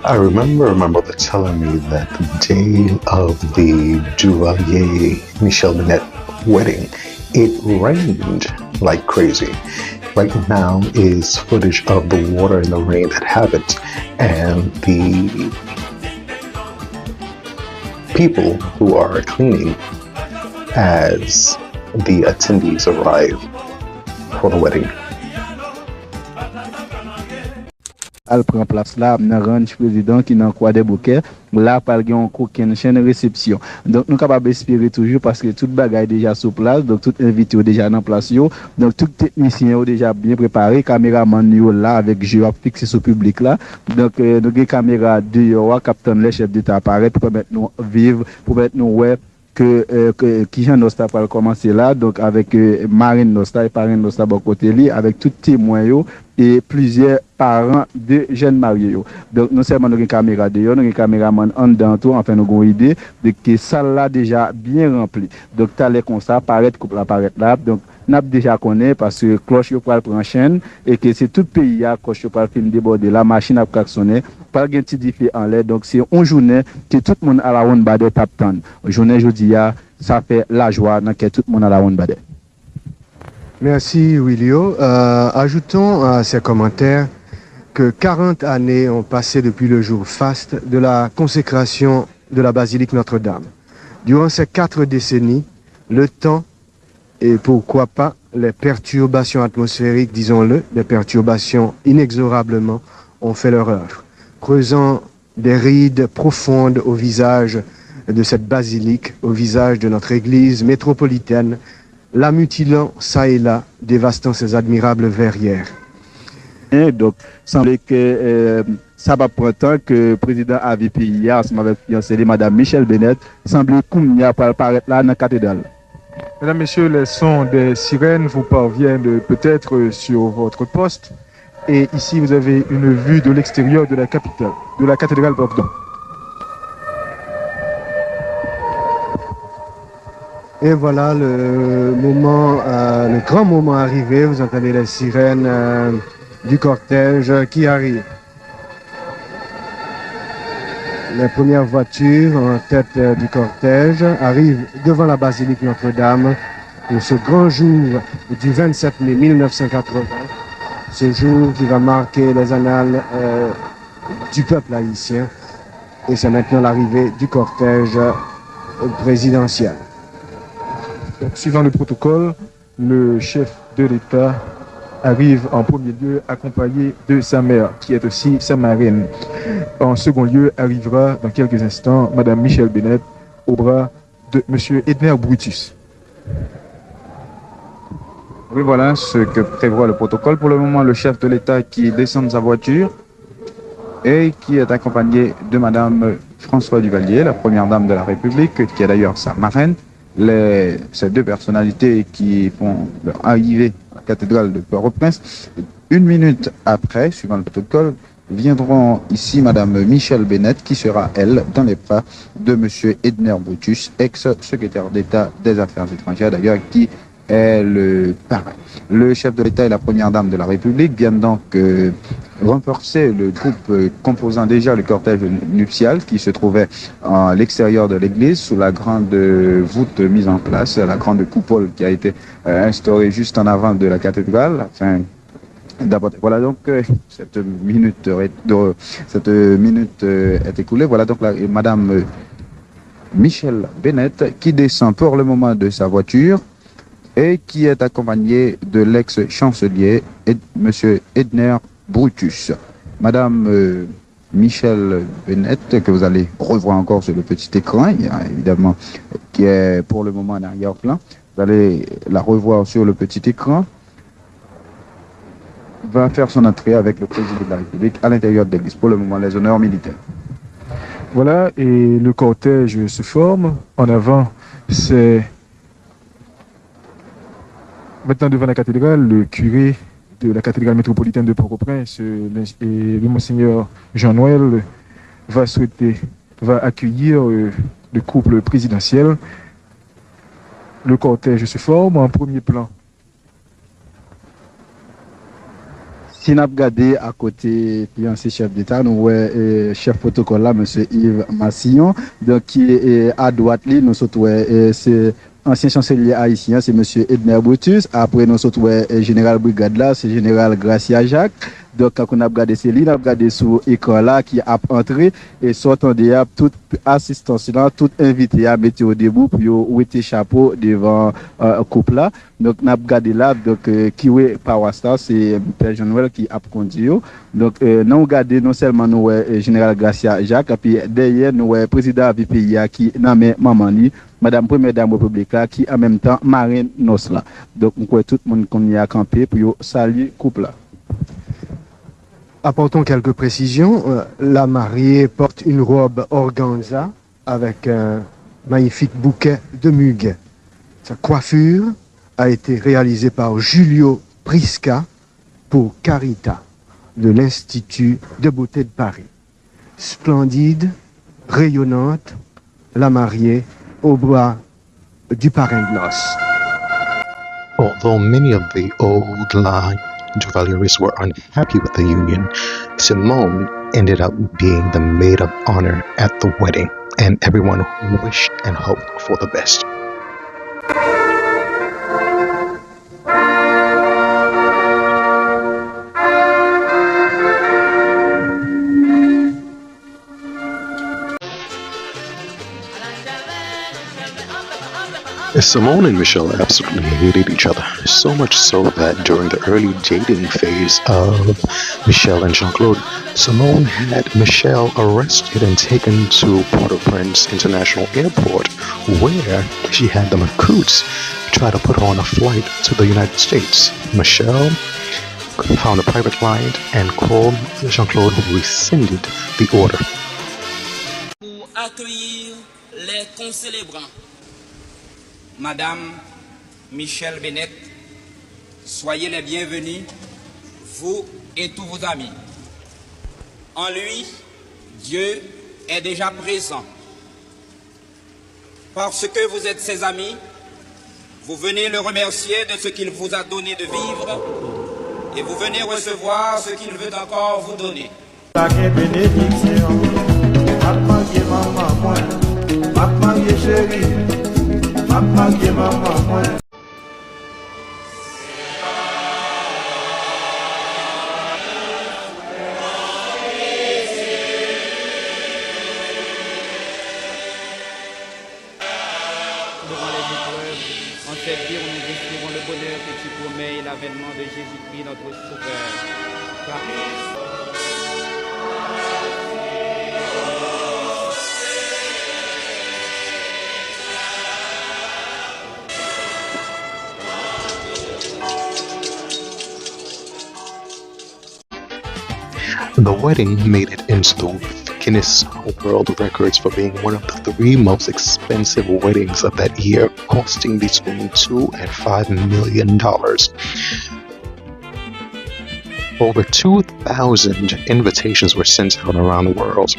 I remember my mother telling me that the day of the Duvalier Michel Bennett wedding, it rained like crazy. Right now is footage of the water and the rain that happened, and the people who are cleaning as the attendees arrive for the wedding. Elle prend place là, dans ranch président qui dans Croix des Bouquets, là par gen une chaîne réception. Donc nous capable espérer toujours parce que toute bagaille déjà sur place, donc tout invité déjà dans place yo, donc tout technicien déjà bien préparé, caméraman yo là avec jeu fixé sur public là. Donc nous gen caméra dehors, capitaine les chefs d'état apparaît pour permettre nous vivre, pour permettre nous ouais que Jean Nosta va commencer là, donc avec Marine Nosta et Parine Nosta bon côté li, avec tout témoin yo et plusieurs parents de jeunes mariés yo. Donc non seulement nous avons une caméra dehors, nous avons une caméraman en dedans tout, enfin nous avons une idée de que salle là déjà bien remplie. Donc t'as les comme ça, paraître couple apparaître là, donc n'a déjà connaît parce que cloche yo pral prend chaîne et que c'est tout pays a cloche yo pral film déborder, la machine a klaxonner, pas gen petit défi en l'air, donc c'est une journée que tout le monde à la ronde bade tap tan. Journée jodi a ça fait la joie dans que tout le monde à la ronde bade. Merci Willio. Ajoutons à ces commentaires que 40 années ont passé depuis le jour faste de la consécration de la basilique Notre-Dame. Durant ces 4 décennies, le temps et pourquoi pas les perturbations atmosphériques, disons-le, les perturbations inexorablement ont fait leur œuvre, creusant des rides profondes au visage de cette basilique, au visage de notre église métropolitaine, la mutilant ça et là, dévastant ses admirables verrières. Et donc, semblait que ça va prendre temps que le président AVP hier, ensemble avec fiancée Madame Michel Bennett, semblait qu'il y a pour apparaître là dans la cathédrale. Mesdames, Messieurs, les sons des sirènes vous parviennent peut-être sur votre poste. Et ici, vous avez une vue de l'extérieur de la capitale, de la cathédrale, pardon. Et voilà le moment, le grand moment arrivé. Vous entendez les sirènes du cortège qui arrive. Les premières voitures en tête du cortège arrivent devant la basilique Notre-Dame pour ce grand jour du 27 mai 1980. Ce jour qui va marquer les annales du peuple haïtien. Et c'est maintenant l'arrivée du cortège présidentiel. Donc, suivant le protocole, le chef de l'État arrive en premier lieu accompagné de sa mère, qui est aussi sa marraine. En second lieu, arrivera dans quelques instants Madame Michel Bennett au bras de Monsieur Edner Brutus. Oui, voilà ce que prévoit le protocole. Pour le moment, le chef de l'État qui descend de sa voiture et qui est accompagné de Madame François Duvalier, la première dame de la République, qui est d'ailleurs sa marraine. Ces deux personnalités qui font leur arrivée à la cathédrale de Port-au-Prince. 1 minute après, suivant le protocole, viendront ici Madame Michel Bennett, qui sera, elle, dans les bras de Monsieur Edner Brutus, ex-secrétaire d'État des Affaires étrangères, d'ailleurs, qui est le parrain. Le chef de l'État et la première dame de la République viennent donc renforcer le groupe composant déjà le cortège nuptial qui se trouvait à l'extérieur de l'église sous la grande voûte mise en place, la grande coupole qui a été instaurée juste en avant de la cathédrale afin d'apporter. Voilà donc cette minute est écoulée. Voilà donc Madame Michel Bennett qui descend pour le moment de sa voiture et qui est accompagné de l'ex-chancelier Monsieur Edner Brutus. Madame Michel Bennett, que vous allez revoir encore sur le petit écran, il y a évidemment qui est pour le moment en arrière-plan. Vous allez la revoir sur le petit écran. Va faire son entrée avec le président de la République à l'intérieur de l'église. Pour le moment, les honneurs militaires. Voilà, et le cortège se forme. En avant, c'est maintenant devant la cathédrale, le curé de la cathédrale métropolitaine de Port-au-Prince et le monseigneur Jean-Noël va accueillir le couple présidentiel. Le cortège se forme en premier plan. Si nous regardons à côté fiancé chef d'État, nous voyons chef protocole là, M. Yves Massillon, donc qui est à droite, nous sommes c'est ancien chancelier haïtien, c'est M. Edmer Brutus. Après, nous sommes général brigade là, c'est général Gracia Jacques. Donc, quand on a regardé ces lignes, on a regardé sur l'écran là qui a entré et sortant de toute assistance là, tout invité à mettre au debout pour mettre chapeau devant couple là. Donc, on a regardé là, donc, qui est Power Star, c'est Père Jean-Noël qui a conduit. Donc, nous regardons non seulement nous, général Gracia Jacques, et puis derrière, nous, président VPI qui nommé Mamani, Madame Première Dame République là, qui en même temps Marine Nosla. Donc, nous croyons tout le monde qu'on y a campé pour saluer couple là. Apportons quelques précisions. La mariée porte une robe organza avec un magnifique bouquet de muguet. Sa coiffure a été réalisée par Julio Prisca pour Carita de l'Institut de beauté de Paris. Splendide, rayonnante, la mariée au bras du parrain de noces. Although many of the old line Duvaliers were unhappy with the union, Simone ended up being the maid of honor at the wedding, and everyone wished and hoped for the best. Simone and Michelle absolutely hated each other, so much so that during the early dating phase of Michelle and Jean-Claude, Simone had Michelle arrested and taken to Port-au-Prince International Airport, where she had the Macoots try to put her on a flight to the United States. Michelle found a private client and called Jean-Claude, who rescinded the order. Pour accueillir les concélébrants, Madame Michelle Bennett, soyez les bienvenus, vous et tous vos amis. En lui, Dieu est déjà présent. Parce que vous êtes ses amis, vous venez le remercier de ce qu'il vous a donné de vivre et vous venez recevoir ce qu'il veut encore vous donner. En cette vie où nous espérons le bonheur que tu promets et l'avènement de Jésus-Christ, notre Sauveur. The wedding made it into the Guinness World Records for being one of the 3 most expensive weddings of that year, costing between $2 and $5 million. Over 2,000 invitations were sent out around the world.